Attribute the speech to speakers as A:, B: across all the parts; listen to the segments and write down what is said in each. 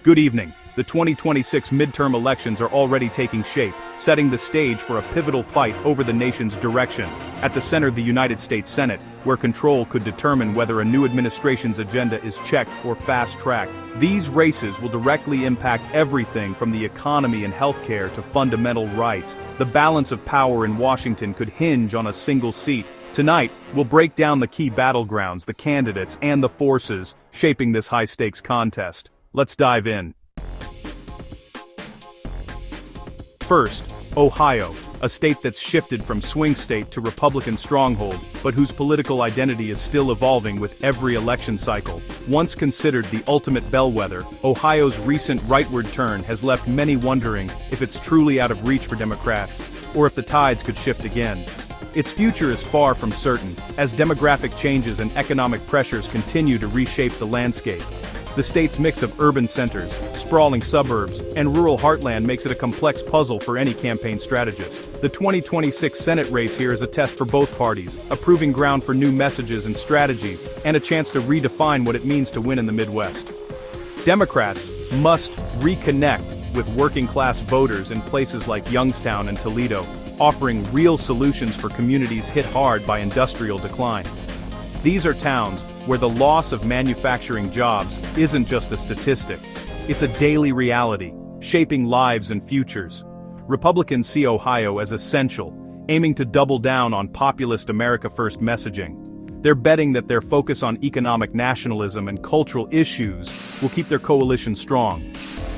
A: Good evening. The 2026 midterm elections are already taking shape, setting the stage for a pivotal fight over the nation's direction. At the center, the United States Senate, where control could determine whether a new administration's agenda is checked or fast-tracked. These races will directly impact everything from the economy and healthcare to fundamental rights. The balance of power in Washington could hinge on a single seat. Tonight, we'll break down the key battlegrounds, the candidates, and the forces shaping this high-stakes contest. Let's dive in. First, Ohio, a state that's shifted from swing state to Republican stronghold, but whose political identity is still evolving with every election cycle. Once considered the ultimate bellwether, Ohio's recent rightward turn has left many wondering if it's truly out of reach for Democrats, or if the tides could shift again. Its future is far from certain, as demographic changes and economic pressures continue to reshape the landscape. The state's mix of urban centers, sprawling suburbs, and rural heartland makes it a complex puzzle for any campaign strategist. The 2026 Senate race here is a test for both parties, a proving ground for new messages and strategies, and a chance to redefine what it means to win in the Midwest. Democrats must reconnect with working-class voters in places like Youngstown and Toledo, offering real solutions for communities hit hard by industrial decline. These are towns where the loss of manufacturing jobs isn't just a statistic. It's a daily reality, shaping lives and futures. Republicans see Ohio as essential, aiming to double down on populist America First messaging. They're betting that their focus on economic nationalism and cultural issues will keep their coalition strong.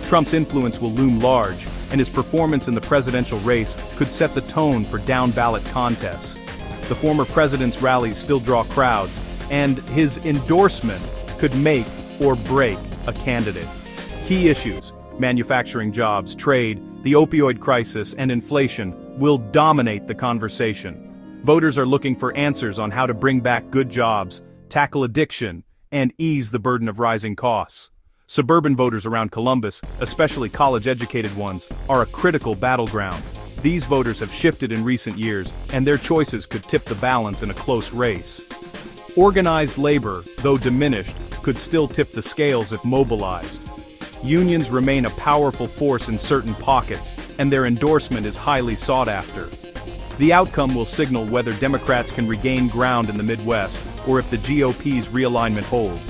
A: Trump's influence will loom large, and his performance in the presidential race could set the tone for down-ballot contests. The former president's rallies still draw crowds, and his endorsement could make or break a candidate. Key issues, manufacturing jobs, trade, the opioid crisis, and inflation will dominate the conversation. Voters are looking for answers on how to bring back good jobs, tackle addiction, and ease the burden of rising costs. Suburban voters around Columbus, especially college-educated ones, are a critical battleground. These voters have shifted in recent years, and their choices could tip the balance in a close race. Organized labor, though diminished, could still tip the scales if mobilized. Unions remain a powerful force in certain pockets, and their endorsement is highly sought after. The outcome will signal whether Democrats can regain ground in the Midwest, or if the GOP's realignment holds.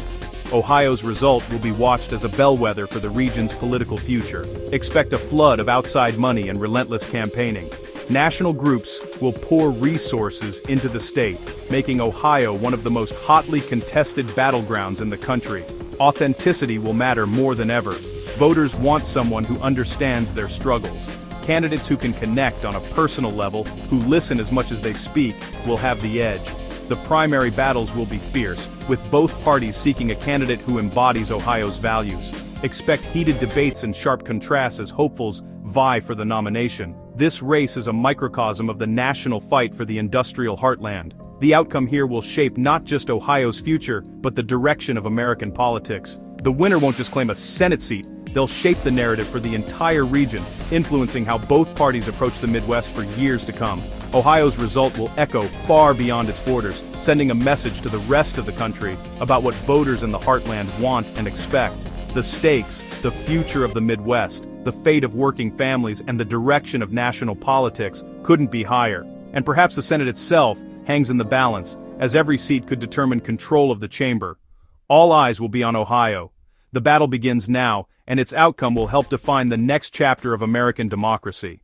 A: Ohio's result will be watched as a bellwether for the region's political future. Expect a flood of outside money and relentless campaigning. National groups will pour resources into the state, making Ohio one of the most hotly contested battlegrounds in the country. Authenticity will matter more than ever. Voters want someone who understands their struggles. Candidates who can connect on a personal level, who listen as much as they speak, will have the edge. The primary battles will be fierce, with both parties seeking a candidate who embodies Ohio's values. Expect heated debates and sharp contrasts as hopefuls vie for the nomination. This race is a microcosm of the national fight for the industrial heartland. The outcome here will shape not just Ohio's future, but the direction of American politics. The winner won't just claim a Senate seat, they'll shape the narrative for the entire region, influencing how both parties approach the Midwest for years to come. Ohio's result will echo far beyond its borders, sending a message to the rest of the country about what voters in the heartland want and expect. The stakes, the future of the Midwest, the fate of working families, and the direction of national politics couldn't be higher. And perhaps the Senate itself hangs in the balance, as every seat could determine control of the chamber. All eyes will be on Ohio. The battle begins now, and its outcome will help define the next chapter of American democracy.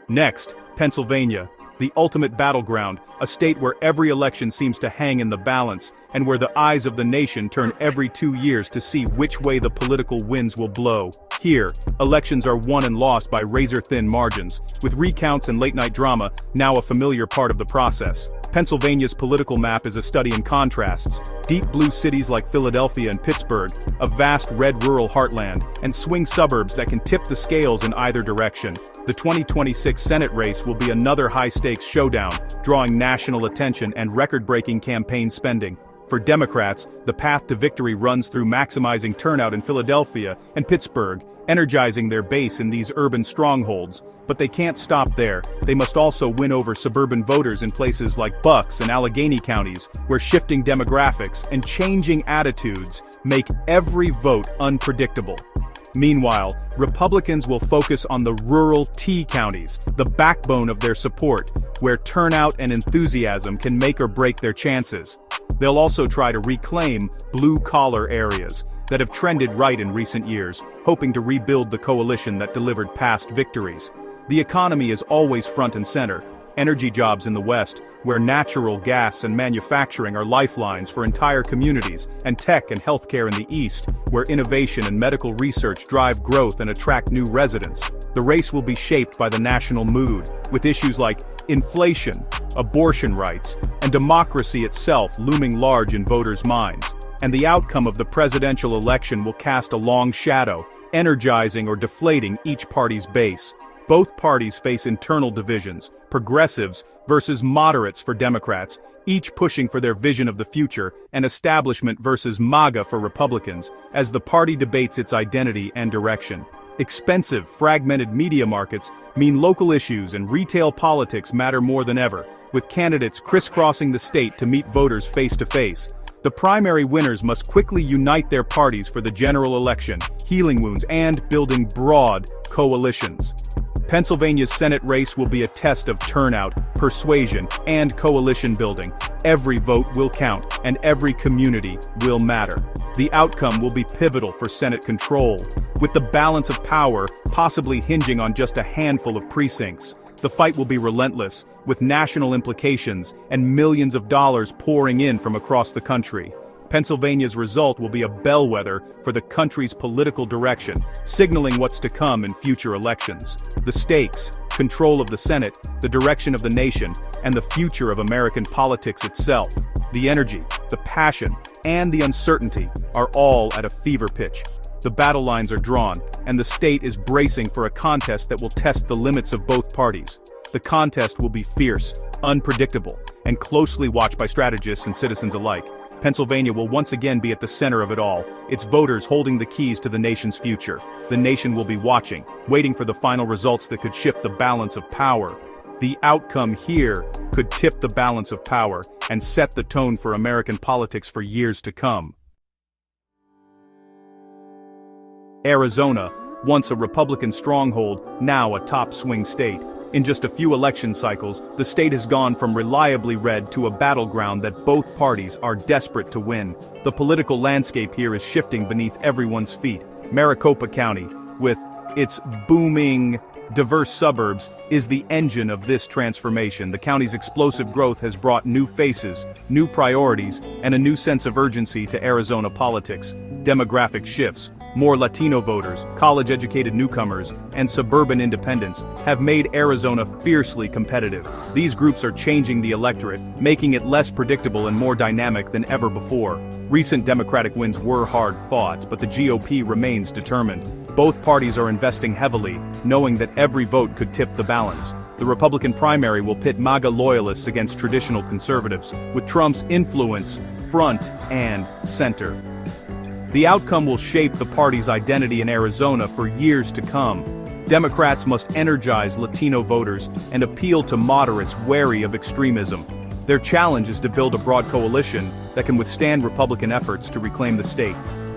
A: Next, Pennsylvania, the ultimate battleground, a state where every election seems to hang in the balance, and where the eyes of the nation turn every 2 years to see which way the political winds will blow. Here, elections are won and lost by razor-thin margins, with recounts and late-night drama now a familiar part of the process. Pennsylvania's political map is a study in contrasts: deep blue cities like Philadelphia and Pittsburgh, a vast red rural heartland, and swing suburbs that can tip the scales in either direction. The 2026 Senate race will be another high-stakes showdown, drawing national attention and record-breaking campaign spending. For Democrats, the path to victory runs through maximizing turnout in Philadelphia and Pittsburgh, energizing their base in these urban strongholds. But they can't stop there. They must also win over suburban voters in places like Bucks and Allegheny counties, where shifting demographics and changing attitudes make every vote unpredictable. Meanwhile, Republicans will focus on the rural T counties, the backbone of their support, where turnout and enthusiasm can make or break their chances. They'll also try to reclaim blue-collar areas that have trended right in recent years, hoping to rebuild the coalition that delivered past victories. The economy is always front and center. Energy jobs in the West, where natural gas and manufacturing are lifelines for entire communities, and tech and healthcare in the East, where innovation and medical research drive growth and attract new residents. The race will be shaped by the national mood, with issues like inflation, abortion rights, and democracy itself looming large in voters' minds. And the outcome of the presidential election will cast a long shadow, energizing or deflating each party's base. Both parties face internal divisions, progressives versus moderates for Democrats, each pushing for their vision of the future, and establishment versus MAGA for Republicans, as the party debates its identity and direction. Expensive, fragmented media markets mean local issues and retail politics matter more than ever, with candidates crisscrossing the state to meet voters face to face. The primary winners must quickly unite their parties for the general election, healing wounds and building broad coalitions. Pennsylvania's Senate race will be a test of turnout, persuasion, and coalition building. Every vote will count, and every community will matter. The outcome will be pivotal for Senate control, with the balance of power possibly hinging on just a handful of precincts. The fight will be relentless, with national implications and millions of dollars pouring in from across the country. Pennsylvania's result will be a bellwether for the country's political direction, signaling what's to come in future elections. The stakes, control of the Senate, the direction of the nation, and the future of American politics itself. The energy, the passion, and the uncertainty are all at a fever pitch. The battle lines are drawn, and the state is bracing for a contest that will test the limits of both parties. The contest will be fierce, unpredictable, and closely watched by strategists and citizens alike. Pennsylvania will once again be at the center of it all, its voters holding the keys to the nation's future. The nation will be watching, waiting for the final results that could shift the balance of power. The outcome here could tip the balance of power and set the tone for American politics for years to come. Arizona, once a Republican stronghold, now a top swing state. In just a few election cycles, the state has gone from reliably red to a battleground that both parties are desperate to win. The political landscape here is shifting beneath everyone's feet. Maricopa County, with its booming, diverse suburbs, is the engine of this transformation. The county's explosive growth has brought new faces, new priorities, and a new sense of urgency to Arizona politics. Demographic shifts, more Latino voters, college-educated newcomers, and suburban independents have made Arizona fiercely competitive. These groups are changing the electorate, making it less predictable and more dynamic than ever before. Recent Democratic wins were hard-fought, but the GOP remains determined. Both parties are investing heavily, knowing that every vote could tip the balance. The Republican primary will pit MAGA loyalists against traditional conservatives, with Trump's influence front and center. The outcome will shape the party's identity in Arizona for years to come. Democrats must energize Latino voters and appeal to moderates wary of extremism. Their challenge is to build a broad coalition that can withstand Republican efforts to reclaim the state.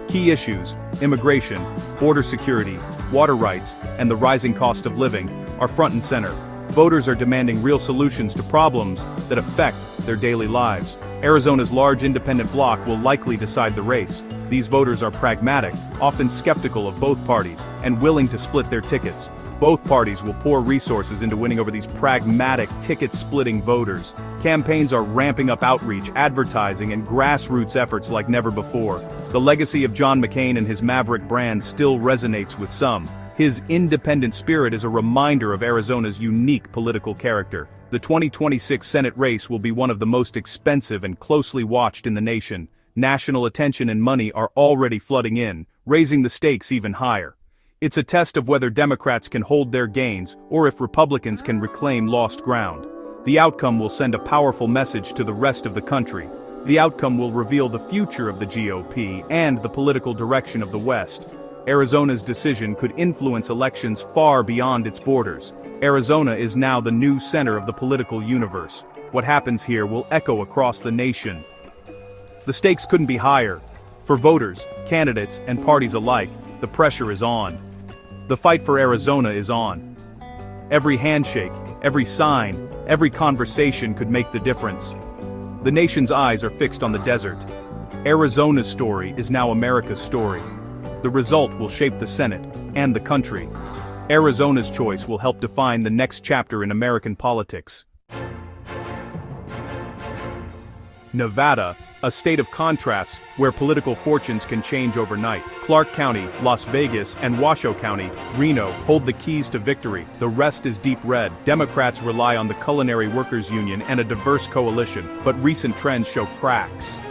A: Key issues, immigration, border security, water rights, and the rising cost of living, are front and center. Voters are demanding real solutions to problems that affect their daily lives. Arizona's large independent bloc will likely decide the race. These voters are pragmatic, often skeptical of both parties, and willing to split their tickets. Both parties will pour resources into winning over these pragmatic, ticket-splitting voters. Campaigns are ramping up outreach, advertising, and grassroots efforts like never before. The legacy of John McCain and his maverick brand still resonates with some. His independent spirit is a reminder of Arizona's unique political character. The 2026 Senate race will be one of the most expensive and closely watched in the nation. National attention and money are already flooding in, raising the stakes even higher. It's a test of whether Democrats can hold their gains or if Republicans can reclaim lost ground. The outcome will send a powerful message to the rest of the country. The outcome will reveal the future of the GOP and the political direction of the West. Arizona's decision could influence elections far beyond its borders. Arizona is now the new center of the political universe. What happens here will echo across the nation. The stakes couldn't be higher. For voters, candidates, and parties alike, the pressure is on. The fight for Arizona is on. Every handshake, every sign, every conversation could make the difference. The nation's eyes are fixed on the desert. Arizona's story is now America's story. The result will shape the Senate and the country. Arizona's choice will help define the next chapter in American politics. Nevada, a state of contrasts where political fortunes can change overnight. Clark County, Las Vegas, and Washoe County, Reno, hold the keys to victory. The rest is deep red. Democrats rely on the Culinary Workers Union and a diverse coalition, but recent trends show cracks.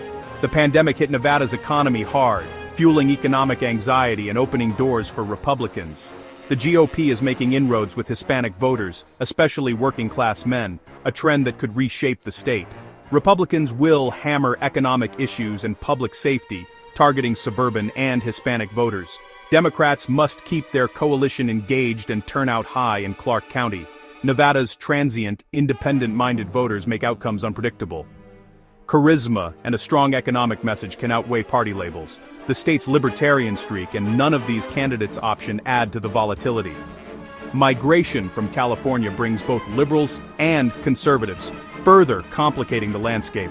A: The pandemic hit Nevada's economy hard, fueling economic anxiety and opening doors for Republicans. The GOP is making inroads with Hispanic voters, especially working-class men, a trend that could reshape the state. Republicans will hammer economic issues and public safety, targeting suburban and Hispanic voters. Democrats must keep their coalition engaged and turnout high in Clark County. Nevada's transient, independent-minded voters make outcomes unpredictable. Charisma and a strong economic message can outweigh party labels. The state's libertarian streak and none of these candidates' option add to the volatility. Migration from California brings both liberals and conservatives, further complicating the landscape.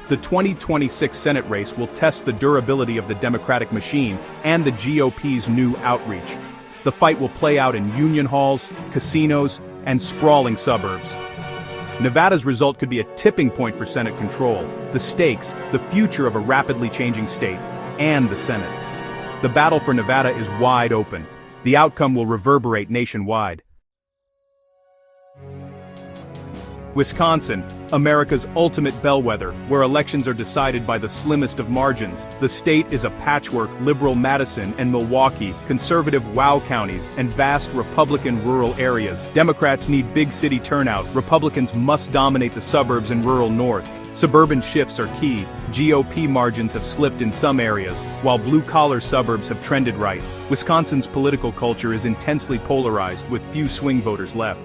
A: The 2026 Senate race will test the durability of the Democratic machine and the GOP's new outreach. The fight will play out in union halls, casinos, and sprawling suburbs. Nevada's result could be a tipping point for Senate control, the stakes, the future of a rapidly changing state, and the Senate. The battle for Nevada is wide open. The outcome will reverberate nationwide. Wisconsin, America's ultimate bellwether, where elections are decided by the slimmest of margins. The state is a patchwork: liberal Madison and Milwaukee, conservative Wow counties, and vast Republican rural areas. Democrats need big city turnout. Republicans must dominate the suburbs and rural north. Suburban shifts are key. GOP margins have slipped in some areas, while blue-collar suburbs have trended right. Wisconsin's political culture is intensely polarized, with few swing voters left.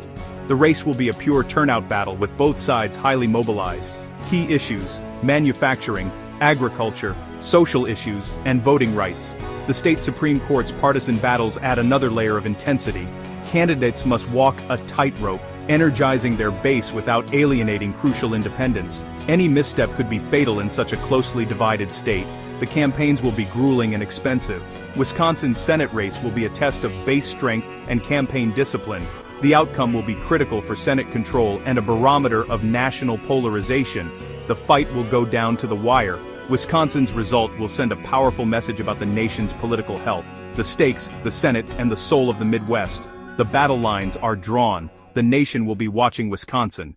A: The race will be a pure turnout battle with both sides highly mobilized. Key issues: manufacturing, agriculture, social issues, and voting rights. The state Supreme Court's partisan battles add another layer of intensity. Candidates must walk a tightrope, energizing their base without alienating crucial independents. Any misstep could be fatal in such a closely divided state. The campaigns will be grueling and expensive. Wisconsin's Senate race will be a test of base strength and campaign discipline. The outcome will be critical for Senate control and a barometer of national polarization. The fight will go down to the wire. Wisconsin's result will send a powerful message about the nation's political health. The stakes, the Senate, and the soul of the Midwest. The battle lines are drawn. The nation will be watching Wisconsin.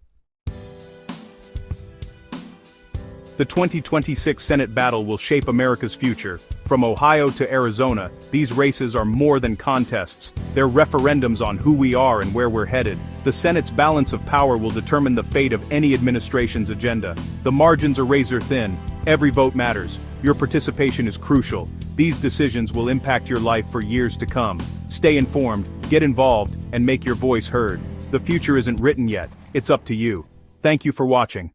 A: The 2026 Senate battle will shape America's future. From Ohio to Arizona, these races are more than contests. They're referendums on who we are and where we're headed. The Senate's balance of power will determine the fate of any administration's agenda. The margins are razor thin. Every vote matters. Your participation is crucial. These decisions will impact your life for years to come. Stay informed, get involved, and make your voice heard. The future isn't written yet. It's up to you. Thank you for watching.